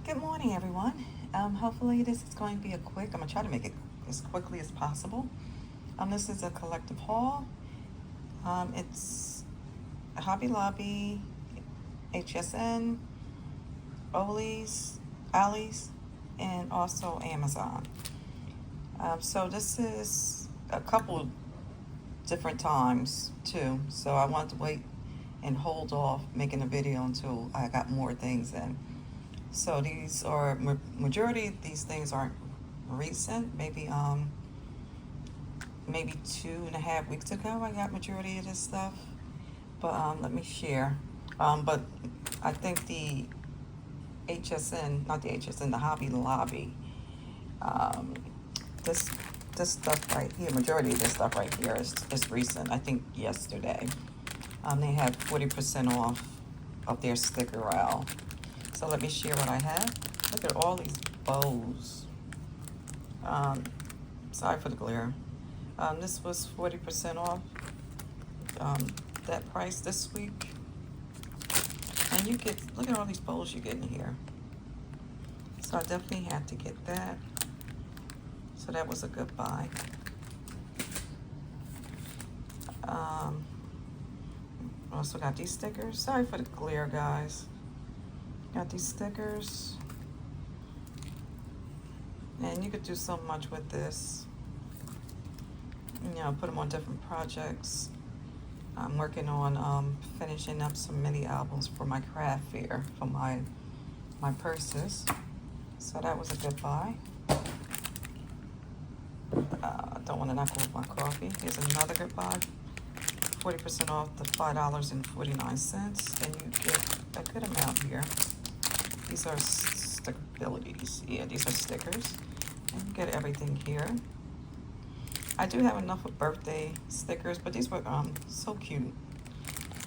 Good morning, everyone. Hopefully this is going to be I'm going to try to make it as quickly as possible. This is a collective haul. It's Hobby Lobby, HSN, Ollie's, and also Amazon. So this is a couple different times too. So I wanted to wait and hold off making a video until I got more things in. So these are majority of these things aren't recent. Maybe 2.5 weeks ago I got majority of this stuff. But let me share. But I think the HSN, not the HSN, the Hobby Lobby. Um, this this stuff right here, majority of this stuff right here is recent. I think yesterday. They had 40% off of their sticker rail. So let me share what I have. Look at all these bows. Sorry for the glare. This was 40% off that price this week. And you get, look at all these bows you get in here. So I definitely had to get that. So that was a good buy. Also got these stickers. Sorry for the glare, guys. Got these stickers. And you could do so much with this. You know, put them on different projects. I'm working on finishing up some mini albums for my craft fair for my purses. So that was a good buy. Don't want to knock over my coffee. Here's another good buy. 40% off the $5.49, and you get a good amount here. These are stickabilities. Yeah, these are stickers. And you get everything here. I do have enough of birthday stickers, but these were so cute.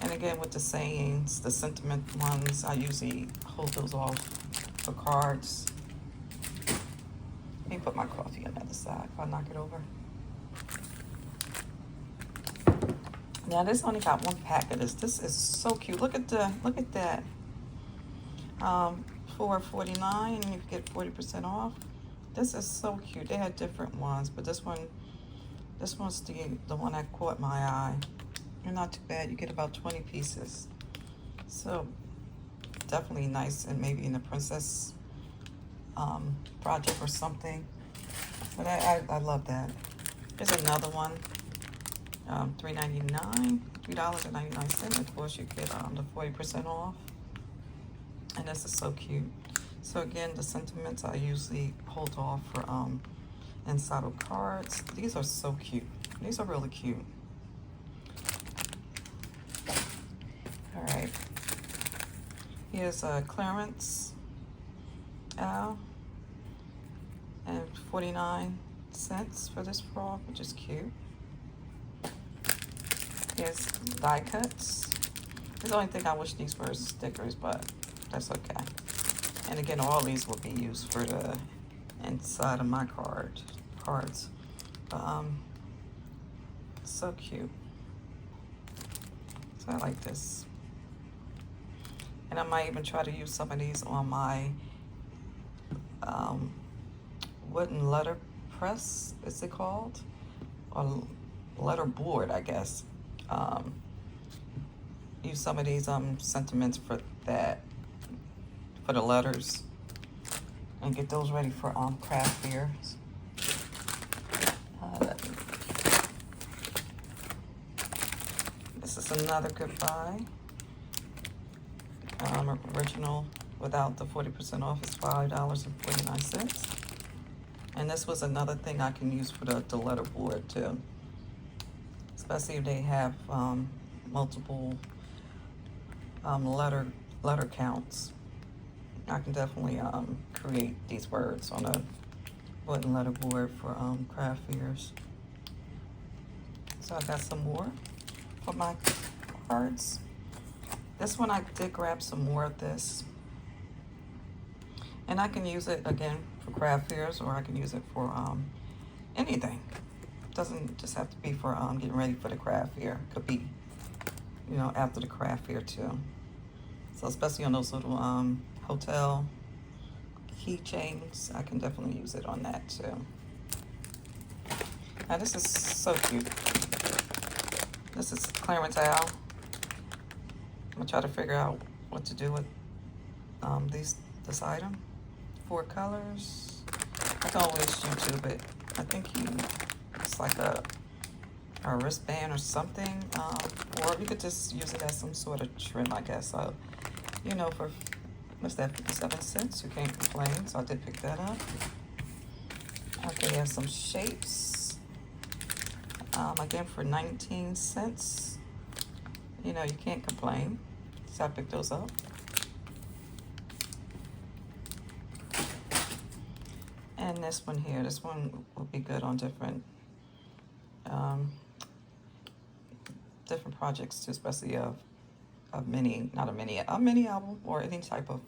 And again, with the sayings, the sentiment ones, I usually hold those off for cards. Let me put my coffee on the other side if I knock it over. Now this only got one pack of this. This is so cute. Look at that. $4.49 and you get 40% off. This is so cute. They had different ones, but this one's the one that caught my eye. And not too bad. You get about 20 pieces. So definitely nice, and maybe in the princess project or something. But I love that. There's another one. $3.99. Of course, you get the 40% off. And this is so cute. So again, the sentiments I usually hold off for inside of cards. These are so cute. These are really cute. All right. Here's a clearance and 49 cents for this frog, which is cute. Here's die cuts. The only thing I wish these were stickers, but that's okay. And again, all these will be used for the inside of my cards. So cute. So I like this. And I might even try to use some of these on my wooden letter press, is it called? Or letter board, I guess. Use some of these sentiments for that, for the letters, and get those ready for craft fairs. This is another good buy. Original without the 40% off is $5.49. And this was another thing I can use for the letter board too. Especially if they have multiple letter counts. I can definitely create these words on a wooden letter board for craft fairs. So I got some more for my cards. This one I did grab some more of this. And I can use it again for craft fairs, or I can use it for anything. Doesn't just have to be for getting ready for the craft fair. Could be, you know, after the craft fair too. So especially on those little hotel keychains, I can definitely use it on that too. Now this is so cute. This is clearance aisle. I'm gonna try to figure out what to do with this item. 4 colors. I can always YouTube it. I think it's like a wristband or something, or you could just use it as some sort of trim, I guess. So, you know, for what's that, 57 cents? You can't complain. So I did pick that up. Okay, they have some shapes. Again, for 19 cents. You know, you can't complain. So I picked those up. And this one here, this one will be good on different different projects too, especially a mini album or any type of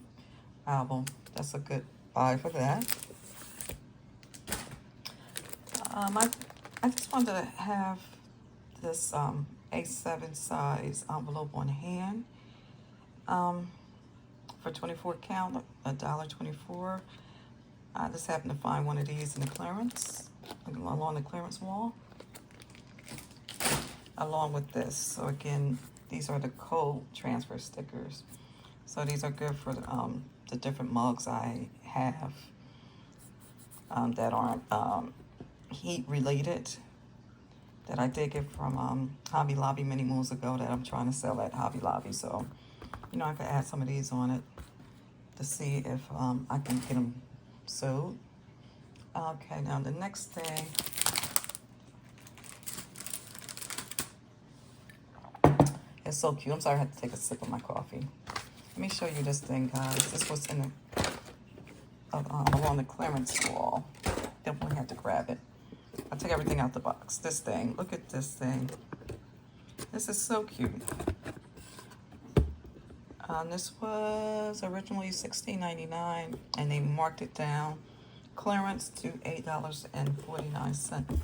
album. That's a good buy for that. I just wanted to have this A7 size envelope on hand for 24 count, $1.24. I just happened to find one of these in the clearance, along the clearance wall, along with this. So again, these are the code transfer stickers. So these are good for the different mugs I have that aren't heat related, that I did get from Hobby Lobby many moons ago, that I'm trying to sell at Hobby Lobby. So, you know, I could add some of these on it to see if I can get them sold. Okay, now the next thing, it's so cute. I'm sorry, I had to take a sip of my coffee. Let me show you this thing, guys. This was in the along the clearance wall. Definitely had to grab it. I took everything out the box. This thing, look at this thing. This is so cute. This was originally $16.99, and they marked it down clearance to $8.49.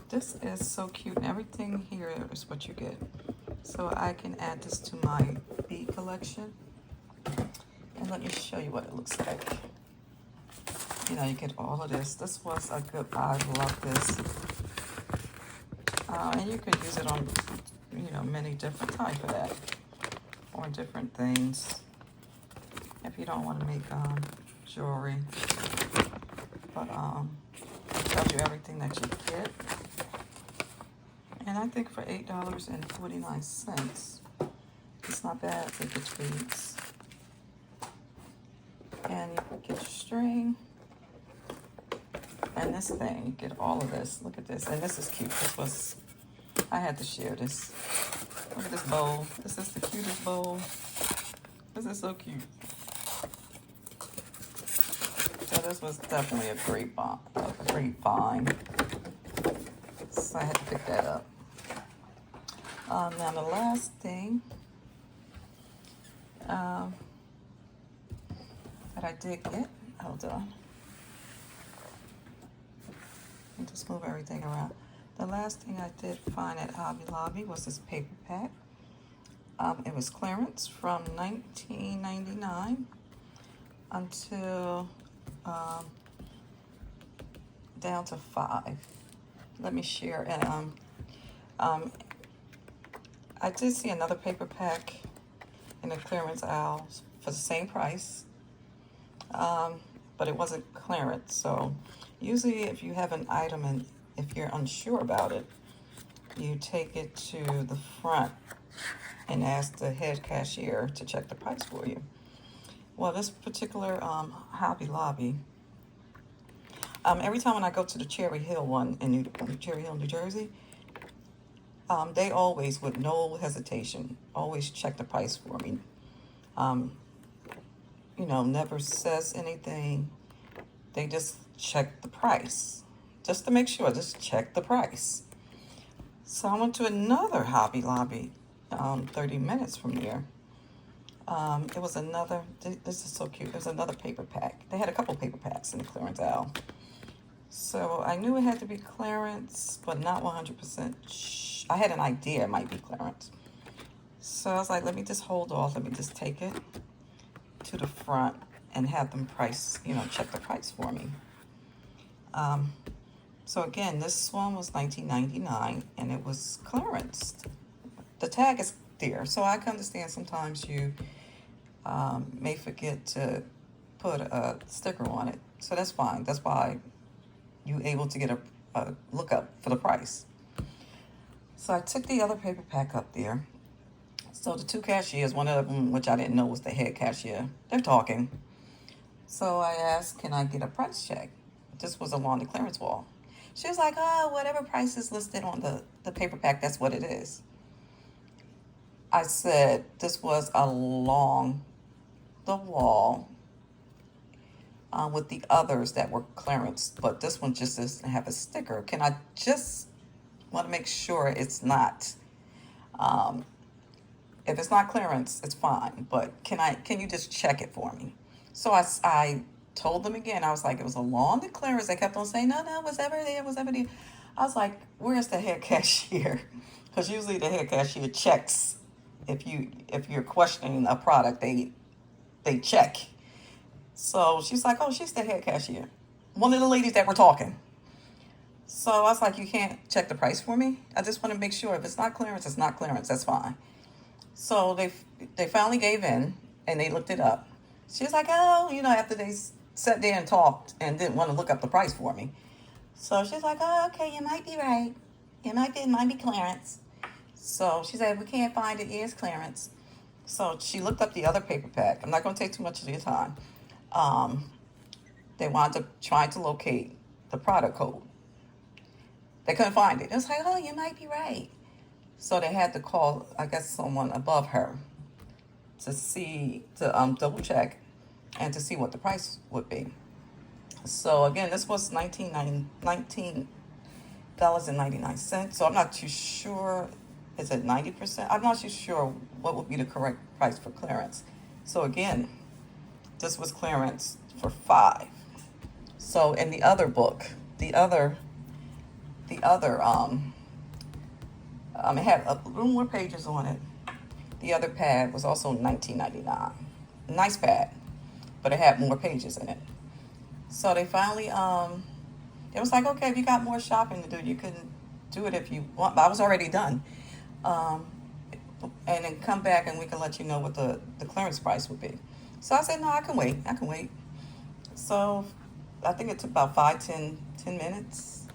This is so cute, and everything here is what you get. So I can add this to my bead collection, and let me show you what it looks like. You know, you get all of this. This was a good buy. I love this. And you could use it on, you know, many different type of that, or different things. If you don't want to make jewelry, but it tells you everything that you get. And I think for $8.49, it's not bad to get your beads. And you can get your string. And this thing, you get all of this. Look at this. And this is cute. I had to share this. Look at this bowl. This is the cutest bowl. This is so cute. So this was definitely a great find. So I had to pick that up. Now the last thing that I did get, hold on. Let me just move everything around. The last thing I did find at Hobby Lobby was this paper pack. It was clearance from $19.99 until down to $5. Let me share. And I did see another paper pack in the clearance aisle for the same price, but it wasn't clearance. So usually if you have an item and if you're unsure about it, you take it to the front and ask the head cashier to check the price for you. Well, this particular Hobby Lobby, every time when I go to the Cherry Hill one in Cherry Hill, New Jersey, they always, with no hesitation, always check the price for me. You know, never says anything. They just check the price. Just to make sure, just check the price. So I went to another Hobby Lobby 30 minutes from there. It was another, this is so cute, it was another paper pack. They had a couple paper packs in the clearance aisle. So I knew it had to be clearance, but not 100%. I had an idea it might be clearance. So I was like, let me just hold off, let me just take it to the front and have them price, check the price for me. So again, this one was $19.99 and it was clearance. The tag is there, so I can understand sometimes you may forget to put a sticker on it. So that's fine. That's why you're able to get a lookup for the price. So I took the other paper pack up there. So the two cashiers, one of them, which I didn't know was the head cashier, they're talking. So I asked, can I get a price check? This was along the clearance wall. She was like, oh, whatever price is listed on the paper pack, that's what it is. I said, this was along the wall with the others that were clearance, but this one just doesn't have a sticker. Can I just want to make sure it's not, if it's not clearance, it's fine, but can you just check it for me? So I told them again, I was like, it was along the clearance. They kept on saying, no, it was ever there, it was ever there. I was like, where's the head cashier? Because usually the head cashier checks. If you're questioning a product, they check. So she's like, oh, she's the head cashier. One of the ladies that were talking. So I was like, you can't check the price for me? I just want to make sure if it's not clearance, it's not clearance. That's fine. So they finally gave in and they looked it up. She was like, oh, after they sat there and talked and didn't want to look up the price for me. So she's like, oh, okay, you might be right. It might be clearance. So she said, we can't find it. It's clearance. So she looked up the other paper pack. I'm not going to take too much of your time. They wanted to try to locate the product code. They couldn't find it. It was like, oh, you might be right. So they had to call, I guess, someone above her to double check and to see what the price would be. So again, this was $19.99. So I'm not too sure. Is it 90%? I'm not too sure what would be the correct price for clearance. So again, this was clearance for $5. So in the other book, it had a little more pages on it. The other pad was also $19.99. Nice pad, but it had more pages in it. So they finally, it was like, okay, if you got more shopping to do, you can do it if you want. But I was already done. And then come back and we can let you know what the clearance price would be. So I said, no, I can wait. So I think it took about 10 minutes,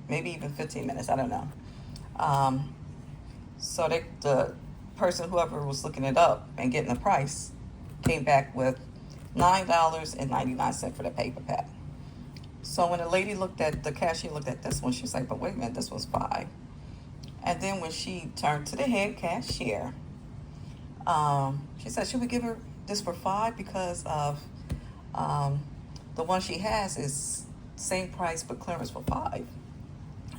maybe even 15 minutes. I don't know. So the person, whoever was looking it up and getting the price, came back with $9.99 for the paper pack. So when the cashier looked at this one, she was like, but wait a minute, this was $5. And then when she turned to the head cashier, she said she would give her this for $5 because of the one she has is same price but clearance for $5.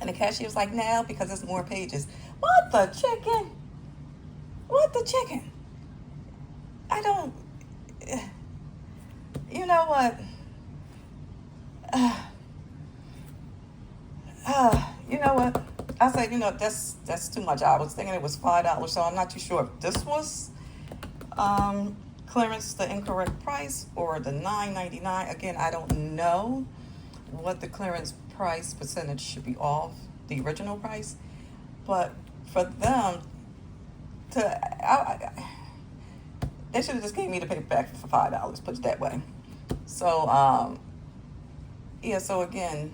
And the cashier was like, no, because it's more pages. What the chicken? I don't, you know what? You know what? I said, that's too much. I was thinking it was $5, so I'm not too sure if this was clearance, the incorrect price, or the $9.99. Again, I don't know what the clearance price percentage should be off the original price, but for them they should have just gave me the paper back for $5, put it that way. So so again,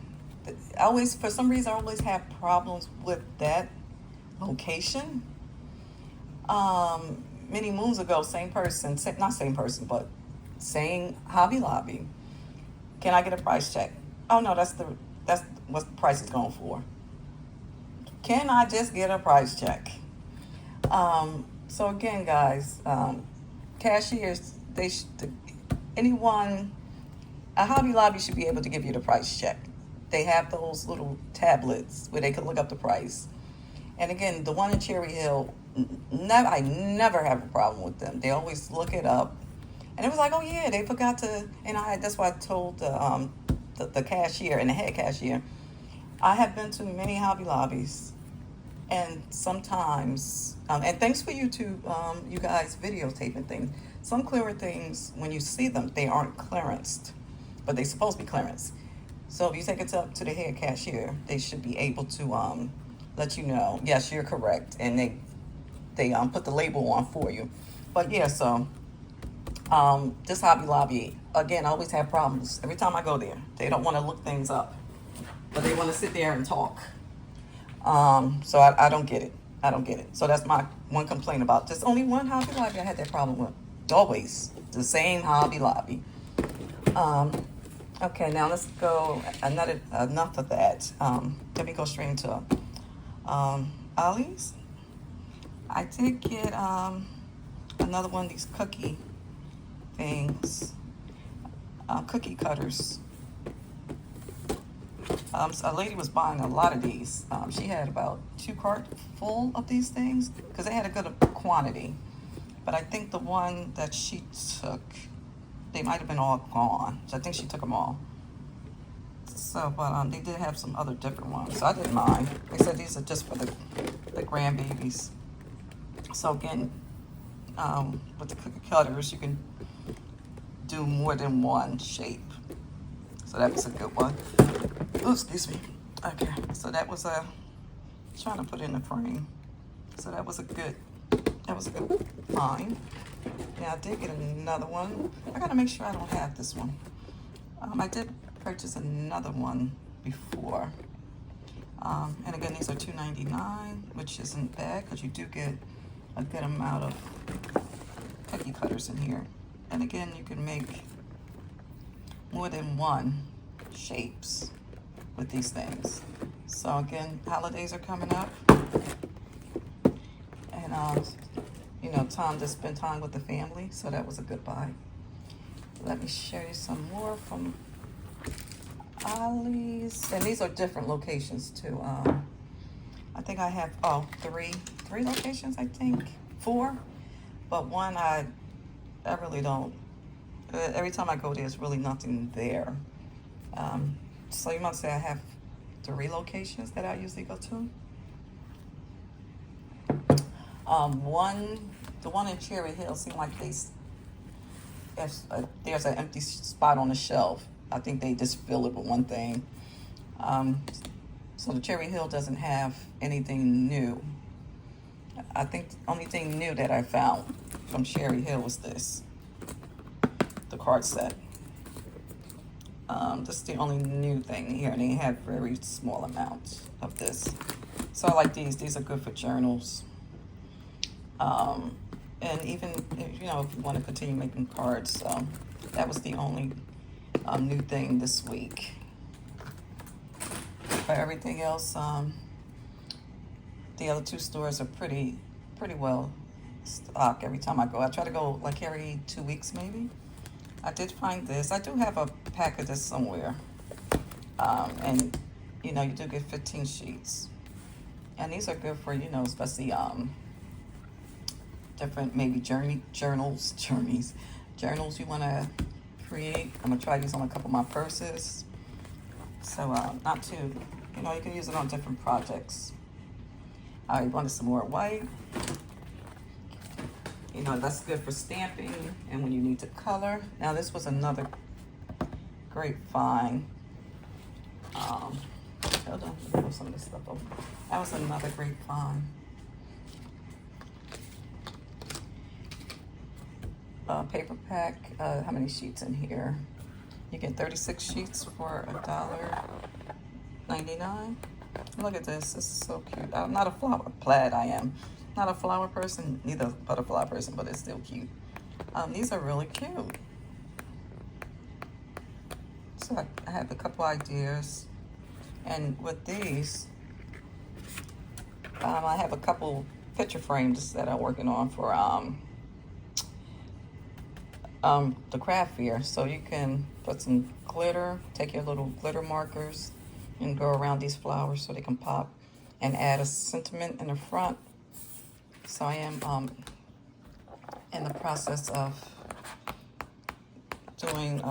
for some reason I always have problems with that location. Many moons ago, not same person, but same Hobby Lobby. Can I get a price check? Oh no, that's what the price is going for. Can I just get a price check? So again, guys, cashiers, a Hobby Lobby should be able to give you the price check. They have those little tablets where they can look up the price. And again, the one in Cherry Hill, I never have a problem with them. They always look it up. And it was like, oh yeah, they forgot to, and that's why I told the cashier and the head cashier, I have been to many Hobby Lobbies, and sometimes, and thanks for YouTube, you guys videotaping things. some clearer things, when you see them, they aren't clearanced, but they're supposed to be clearance. So if you take it to the head cashier, they should be able to let you know, yes, you're correct, and they put the label on for you. But yeah, so this Hobby Lobby, again, I always have problems every time I go there. They don't want to look things up, but they want to sit there and talk. So I don't get it. I don't get it. So that's my one complaint about this. Only one Hobby Lobby I had that problem with. Always the same Hobby Lobby. Okay, now let's go. Enough of that. Let me go straight into Ollie's. I did get another one of these cookie things, cookie cutters. So a lady was buying a lot of these. She had about 2 carts full of these things because they had a good quantity. But I think the one that she took, they might have been all gone. So I think she took them all. So, but they did have some other different ones. So I didn't mind. They said these are just for the grandbabies. So again, with the cookie cutters, you can do more than one shape. So that was a good one. Oh, excuse me. Okay, so that was trying to put in the frame. So that was a good find. Now I did get another one. I gotta make sure I don't have this one. I did purchase another one before. And again, these are $2.99, which isn't bad because you do get a good amount of cookie cutters in here. And again, you can make more than one shapes with these things. So again, holidays are coming up, and you know, time to spend time with the family. So that was a good buy. Let me show you some more from Ollie's, and these are different locations too. I think I have three locations. I think 4, but one I really don't. Every time I go, there's really nothing there. So you might say I have 3 locations that I usually go to. The one in Cherry Hill seemed like there's an empty spot on the shelf. I think they just fill it with one thing. So the Cherry Hill doesn't have anything new. I think the only thing new that I found from Cherry Hill was this, the card set. This is the only new thing here, and they have very small amounts of this. So I like these. These are good for journals. And even if you want to continue making cards, that was the only new thing this week. For everything else, the other 2 stores are pretty well stocked every time I go. I try to go like every 2 weeks maybe. I did find this. I do have a pack of this somewhere. And you do get 15 sheets. And these are good for, especially different maybe journals you want to create. I'm going to try these on a couple of my purses. So not too, you can use it on different projects. I wanted some more white. That's good for stamping and when you need to color. Now this was another great find. Hold on, let me some of this stuff over. That was another great find. Paper pack, how many sheets in here? You get 36 sheets for $1.99. Look at this, this is so cute. I'm not a flower, plaid I am. Not a flower person, neither a butterfly person, but it's still cute. These are really cute. So I have a couple ideas. And with these, I have a couple picture frames that I'm working on for the craft fair. So you can put some glitter, take your little glitter markers and go around these flowers so they can pop, and add a sentiment in the front. So I am in the process of doing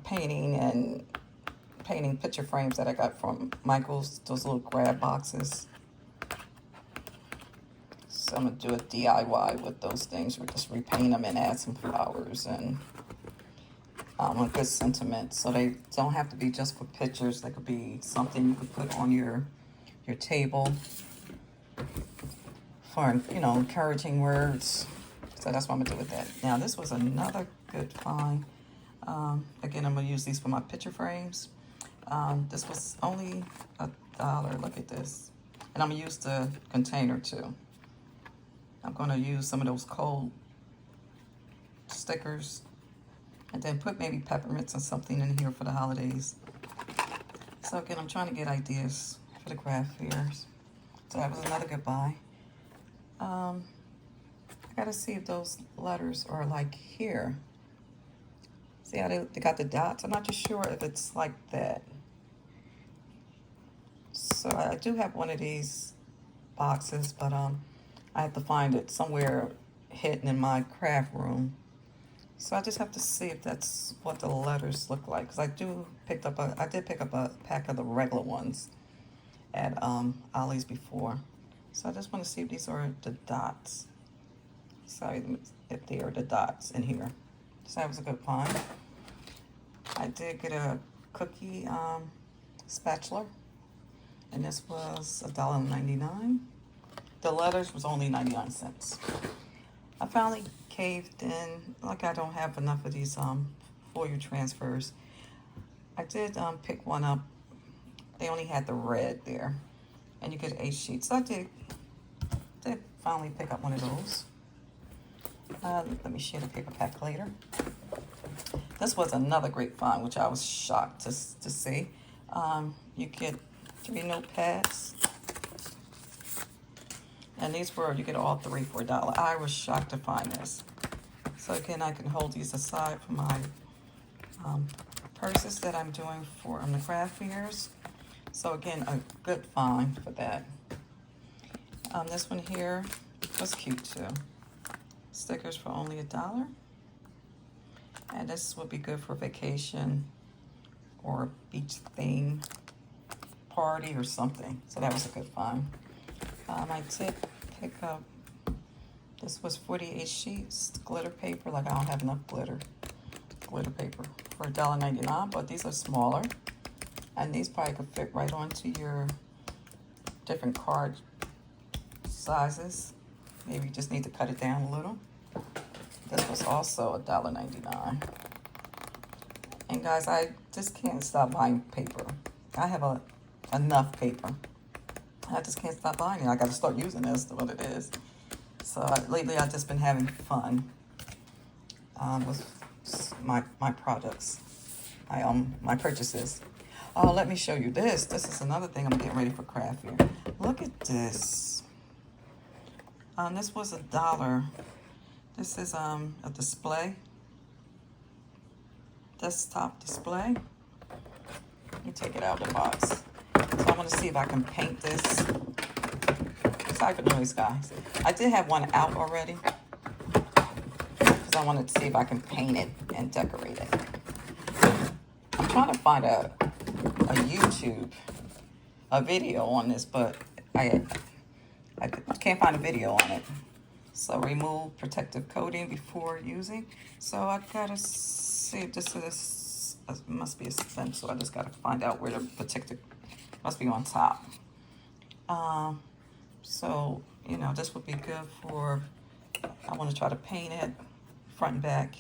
painting picture frames that I got from Michael's, those little grab boxes. So I'm going to do a DIY with those things. We'll just repaint them and add some flowers and a good sentiment. So they don't have to be just for pictures. They could be something you could put on your table for, you know, encouraging words. So that's what I'm going to do with that. Now, this was another good find. Again, I'm going to use these for my picture frames. This was only $1. Look at this. And I'm going to use the container too. I'm going to use some of those cold stickers and then put maybe peppermints or something in here for the holidays. So again, I'm trying to get ideas for the craft fairs. So that was another good buy. I gotta see if those letters are like here. See how they got the dots? I'm not too sure if it's like that. So I do have one of these boxes, but I have to find it somewhere hidden in my craft room. So I just have to see if that's what the letters look like. Because I did pick up a pack of the regular ones at Ollie's before. So I just want to see if these are the dots. Sorry if they are the dots in here. So that was a good find. I did get a cookie spatula. And this was $1.99. The letters was only 99 cents. I finally caved in. Like I don't have enough of these foil transfers. I did pick one up. They only had the red there. And you get 8 sheets. So I did finally pick up one of those. Let me share the paper pack later. This was another great find, which I was shocked to see. You get 3 notepads. And these were, you get all 3 for $1. I was shocked to find this. So again, I can hold these aside for my purses that I'm doing for the craft fairs. So again, a good find for that. This one here was cute too. Stickers for only $1. And this would be good for vacation or beach theme party or something. So that was a good find. I did pick up, this was 48 sheets, glitter paper. Like I don't have enough glitter paper for $1.99, but these are smaller. And these probably could fit right onto your different card sizes. Maybe you just need to cut it down a little. This was also $1.99. And guys, I just can't stop buying paper. I have enough paper. I just can't stop buying it. I got to start using this to what it is. So lately, I've just been having fun with my products, my purchases. Oh, let me show you this. This is another thing I'm getting ready for craft fair. Look at this. This was $1. This is a display, desktop display. Let me take it out of the box. So I want to see if I can paint this. Sorry for the noise, guys. I did have one out already because I wanted to see if I can paint it and decorate it. I'm trying to find a YouTube video on this, but I can't find a video on it. So remove protective coating before using. So I gotta see if this is, it must be a stencil. I just gotta find out where the protective, must be on top. So, you know, this would be good for, I want to try to paint it front and back.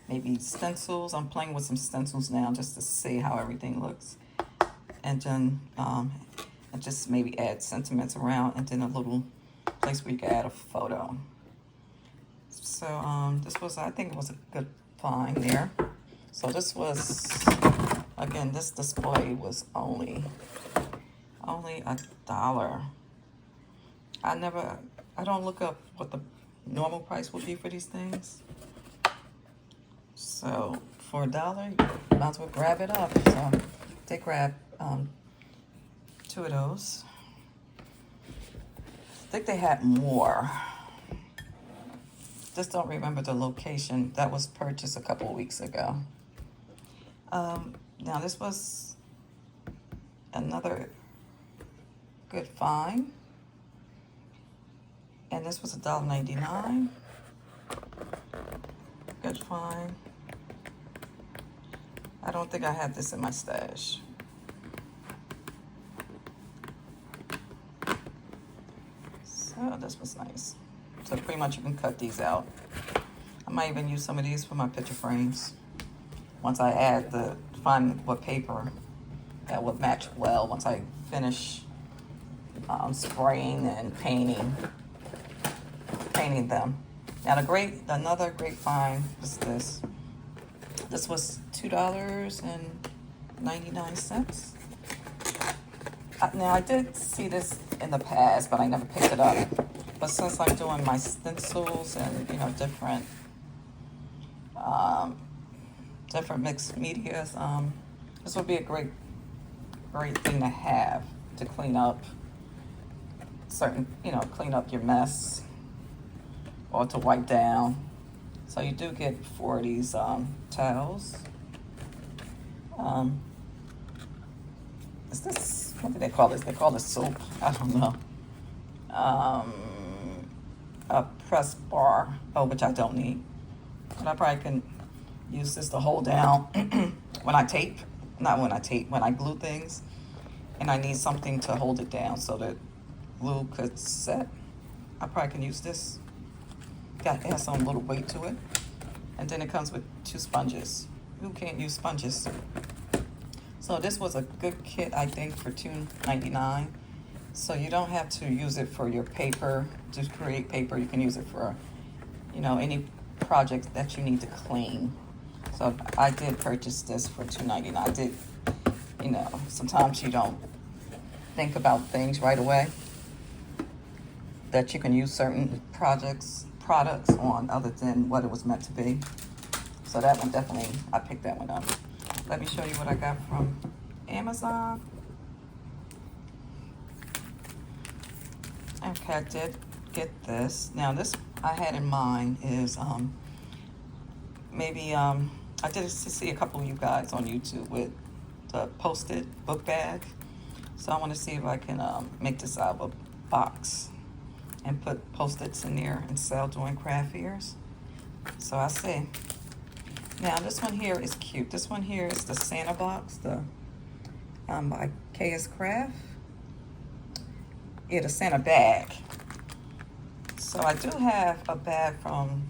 Maybe stencils. I'm playing with some stencils now just to see how everything looks. And then and just maybe add sentiments around, and then a little place where you can add a photo. So this was, I think it was a good find there. So this was, again, this display was only $1. I don't look up what the normal price would be for these things. So for $1, you might as well grab it up. So they grabbed 2 of those. I think they had more. Just don't remember the location. That was purchased a couple of weeks ago. Now this was another good find. And this was $1.99. Good find. I don't think I had this in my stash. So this was nice. So pretty much you can cut these out. I might even use some of these for my picture frames. Once I find what paper that would match well once I finish spraying and painting them. Now another great find was this. This was $2.99. Now I did see this in the past, but I never picked it up. But since I'm doing my stencils and different mixed medias, this would be a great thing to have to clean up clean up your mess or to wipe down. So you do get 4 of these towels. Is this, what do they call this? They call this soap. I don't know. A press bar, which I don't need. But I probably can use this to hold down when I glue things, and I need something to hold it down so that glue could set. I probably can use this. It has some little weight to it. And then it comes with 2 sponges. Who can't use sponges? So this was a good kit, I think, for $2.99. So you don't have to use it for your paper, to create paper. You can use it for, any project that you need to clean. So I did purchase this for $2.99. I did, sometimes you don't think about things right away that you can use certain products on other than what it was meant to be. So that one definitely, I picked that one up. Let me show you what I got from Amazon. Okay, I did get this. Now this I had in mind is maybe I did see a couple of you guys on YouTube with the Post-it book bag. So I want to see if I can make this out of a box and put Post-its in there and sell during craft fairs. So I see. Now this one here is cute. This one here is the Santa box, the by KS Craft. Yeah, the Santa bag. So I do have a bag from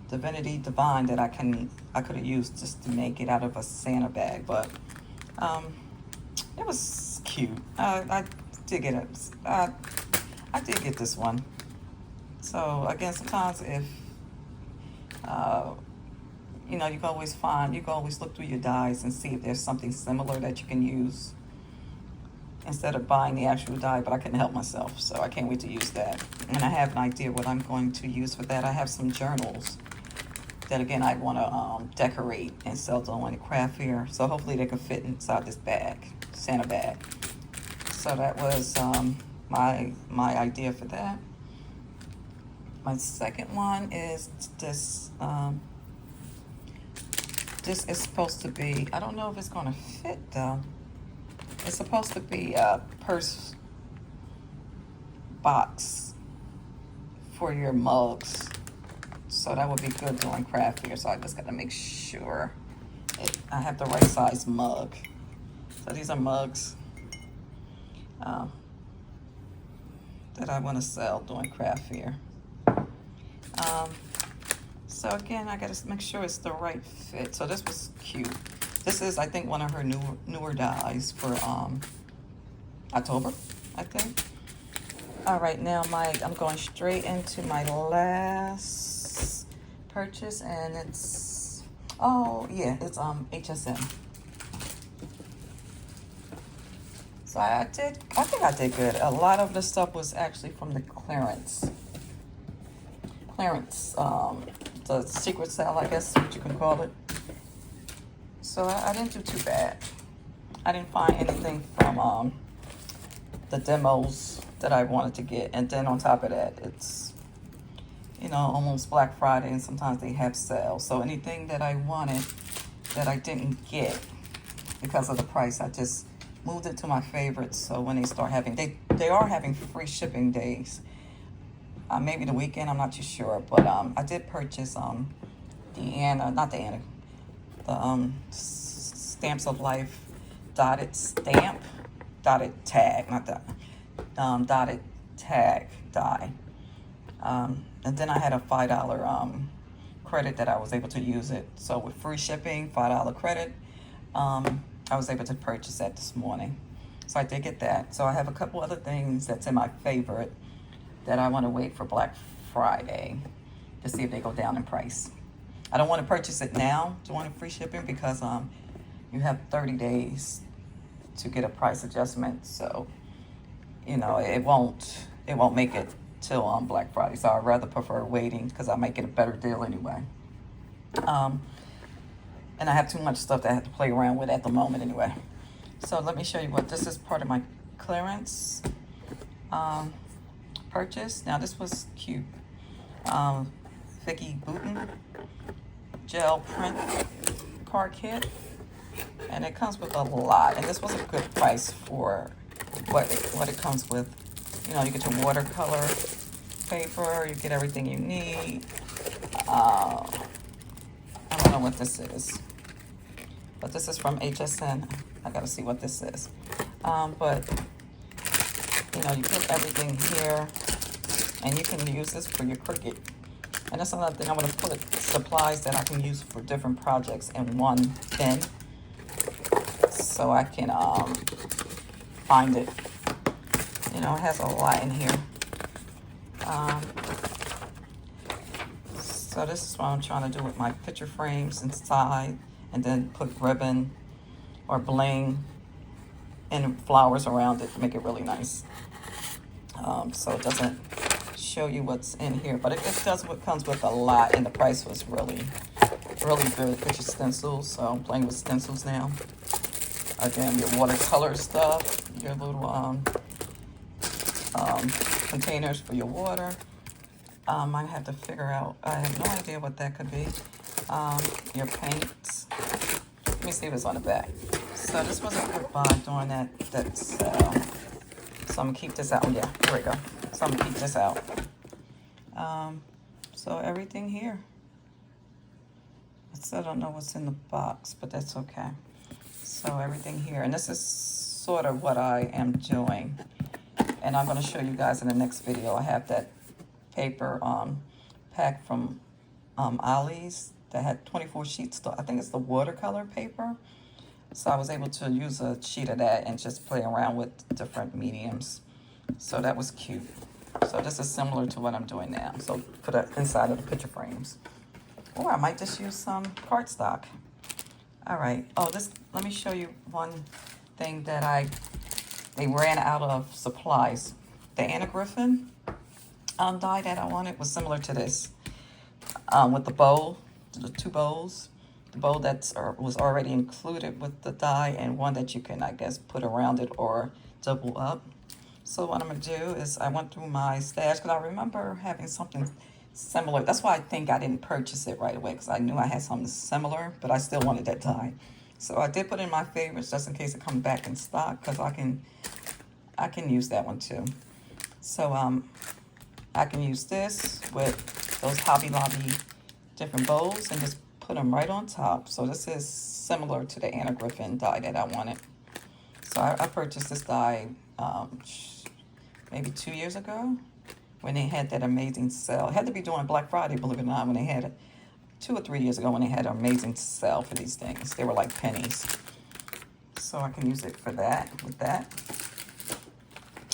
Divinity Divine that I could have used just to make it out of a Santa bag, but it was cute. I did get it. I did get this one. So again, sometimes if you can always look through your dies and see if there's something similar that you can use instead of buying the actual die, but I couldn't help myself, so I can't wait to use that. And I have an idea what I'm going to use for that. I have some journals that, again, I want to decorate and sell during the craft fair, so hopefully they can fit inside this bag, Santa bag. So that was my idea for that. My second one is this. This is supposed to be, I don't know if it's going to fit though. It's supposed to be a purse box for your mugs. So that would be good during craft fair. So I just got to make sure I have the right size mug. So these are mugs that I want to sell during craft fair. So again, I gotta make sure it's the right fit. So this was cute. This is, I think, one of her newer dies for October, I think. All right, now I'm going straight into my last purchase, and it's HSN. So I think I did good. A lot of the stuff was actually from the clearance, the secret sale, I guess what you can call it. So I didn't do too bad. I didn't find anything from the demos that I wanted to get. And then on top of that, it's, almost Black Friday, and sometimes they have sales. So anything that I wanted that I didn't get because of the price, I just moved it to my favorites. So when they start having, they are having free shipping days. maybe the weekend, I'm not too sure. But I did purchase the Stamps of Life dotted tag, not that, dotted tag die. And then I had a $5 credit that I was able to use it. So with free shipping, $5 credit, I was able to purchase that this morning. So I did get that. So I have a couple other things that's in my favorite that I want to wait for Black Friday to see if they go down in price. I don't want to purchase it now during free shipping because you have 30 days to get a price adjustment. So, you know, it won't make it till Black Friday. So I'd rather prefer waiting because I might get a better deal anyway. And I have too much stuff that I have to play around with at the moment anyway. So let me show you what this is, part of my clearance purchase. Now this was cute. Vicky Bouton gel print card kit. And it comes with a lot. And this was a good price for what it comes with. You know, you get your watercolor paper, you get everything you need. I don't know what this is, but this is from HSN. I gotta see what this is. But you know, you get everything here, and you can use this for your Cricut. And that's another thing. I'm gonna put supplies that I can use for different projects in one bin, so I can find it. You know, it has a lot in here. So this is what I'm trying to do with my picture frames inside, and then put ribbon or bling and flowers around it to make it really nice. So it doesn't show you what's in here, but it just does what comes with a lot, and the price was really good. Put your stencils, so I'm playing with stencils now. Again, your watercolor stuff, your little containers for your water. I have to figure out, I have no idea what that could be. Your paints. Let me see if it's on the back. So this was a good buy during that sale. So I'm gonna keep this out. Yeah, here we go. So I'm gonna keep this out. So everything here. I still don't know what's in the box, but that's okay. So everything here, and this is sort of what I am doing. And I'm gonna show you guys in the next video. I have that paper pack from Ollie's that had 24 sheets. I think it's the watercolor paper. So I was able to use a sheet of that and just play around with different mediums. So that was cute. So this is similar to what I'm doing now. So put it inside of the picture frames. Or I might just use some cardstock. All right. Oh, let me show you one thing that they ran out of supplies. The Anna Griffin die that I wanted was similar to this. With the bowl, the two bowls. The bowl that was already included with the die, and one that you can, I guess, put around it or double up. So what I'm going to do is I went through my stash because I remember having something similar. That's why I think I didn't purchase it right away, because I knew I had something similar, but I still wanted that die. So I did put in my favorites just in case it comes back in stock, because I can use that one too. So I can use this with those Hobby Lobby different bowls and just put them right on top. So this is similar to the Anna Griffin die that I wanted. So I purchased this die maybe 2 years ago when they had that amazing sale. It had to be during Black Friday, believe it or not, when they had it. 2 or 3 years ago when they had an amazing sale for these things. They were like pennies. So I can use it for that, with that.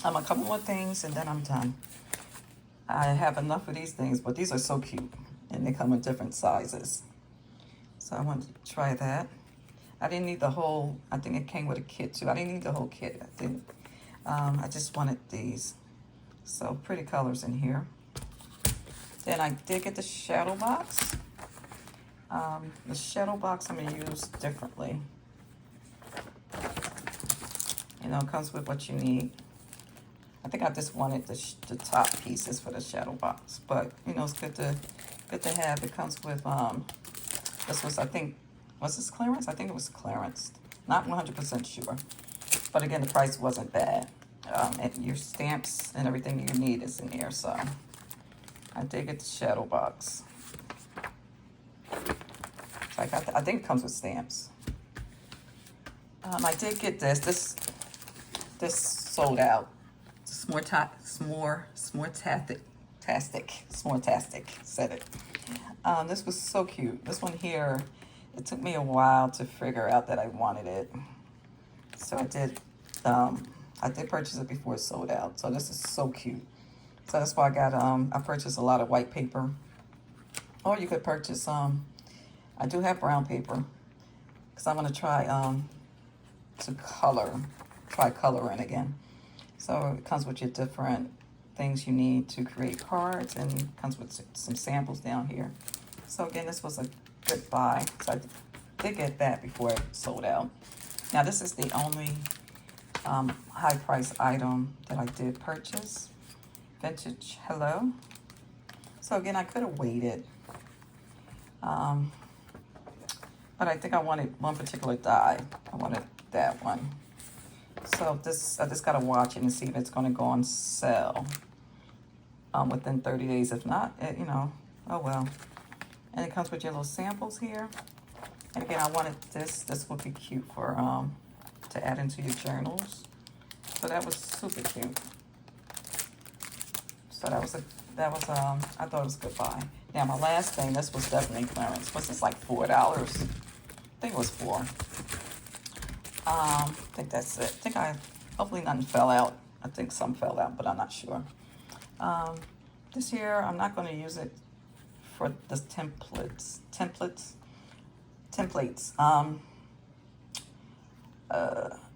A couple more things and then I'm done. I have enough of these things, but these are so cute. And they come in different sizes. So I wanted to try that. I didn't need the whole, I think it came with a kit too. I didn't need the whole kit, I think. I just wanted these. So pretty colors in here. Then I did get the shadow box. The shadow box I'm gonna use differently. You know, it comes with what you need. I think I just wanted the top pieces for the shadow box, but you know, it's good to have. It comes with this was, I think, was this clearance? I think it was clearance. Not 100% sure, but again, the price wasn't bad. And your stamps and everything you need is in here. So I did get the shadow box. So I think it comes with stamps. I did get this sold out. S'more-tastic, said it. This was so cute. This one here, it took me a while to figure out that I wanted it. So I did purchase it before it sold out. So this is so cute. So that's why I purchased a lot of white paper. Or you could purchase, I do have brown paper. Because I'm going to try try coloring again. So it comes with your different things you need to create cards, and it comes with some samples down here. So again, this was a good buy. So I did get that before it sold out. Now this is the only high price item that I did purchase. Vintage Hello. So again, I could have waited. But I think I wanted one particular die. I wanted that one. So I just gotta watch it and see if it's gonna go on sale within 30 days. If not, you know, oh well. And it comes with your little samples here. And again, I wanted this. This would be cute for to add into your journals. So that was super cute. So I thought it was a good buy. Now my last thing, this was definitely clearance. What's this, like $4? I think it was $4. I think that's it. Hopefully nothing fell out. I think some fell out, but I'm not sure. This year, I'm not going to use it for the templates.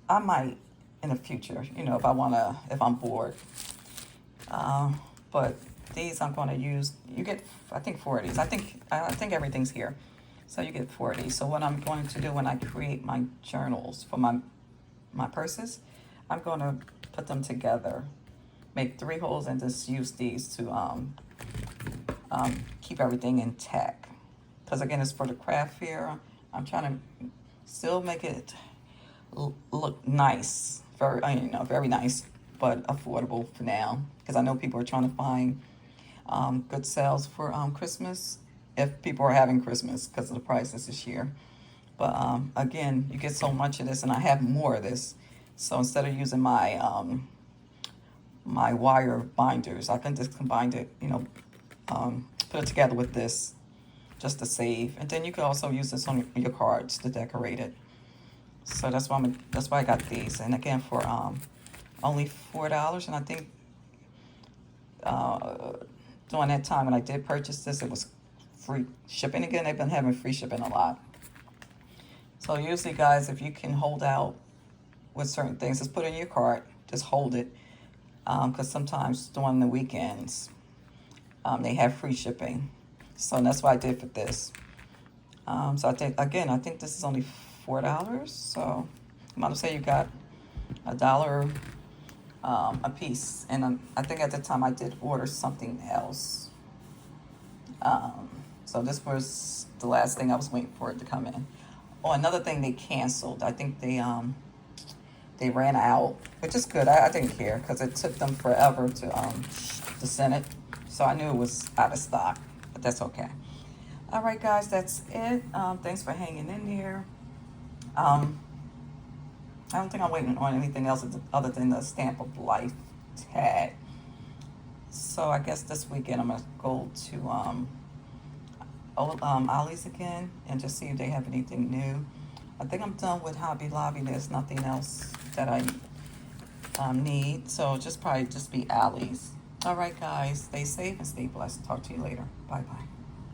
I might in the future, you know, if I'm bored. But these I'm going to use. You get, I think, 4 of these. I think everything's here. So you get 4 of these. So what I'm going to do when I create my journals for my purses, I'm going to put them together, make 3 holes, and just use these to keep everything intact. Because again, it's for the craft fair. I'm trying to still make it look nice, very nice, but affordable for now. Because I know people are trying to find good sales for Christmas, if people are having Christmas, because of the prices this year. But again, you get so much of this, and I have more of this. So instead of using my my wire binders, I can just combine it, you know, put it together with this just to save. And then you can also use this on your cards to decorate it. So that's why I got these. And again, for only $4. And I think during that time when I did purchase this, it was free shipping. Again, they've been having free shipping a lot. So usually, guys, if you can hold out with certain things, just put it in your cart, just hold it, because sometimes during the weekends they have free shipping. So that's what I did for this. So I think this is only $4. So I might say you got $1 a piece. And I think at the time I did order something else. So this was the last thing I was waiting for it to come in. Oh, another thing they canceled. I think they ran out, which is good. I didn't care because it took them forever to send it. So I knew it was out of stock, but that's okay. All right, guys, that's it. Thanks for hanging in there. I don't think I'm waiting on anything else other than the Stamp of Life tag. So I guess this weekend I'm gonna go to Ollie's again and just see if they have anything new. I think I'm done with Hobby Lobby. There's nothing else that I need. So probably just be Ollie's. All right, guys, stay safe and stay blessed. Talk to you later. Bye-bye.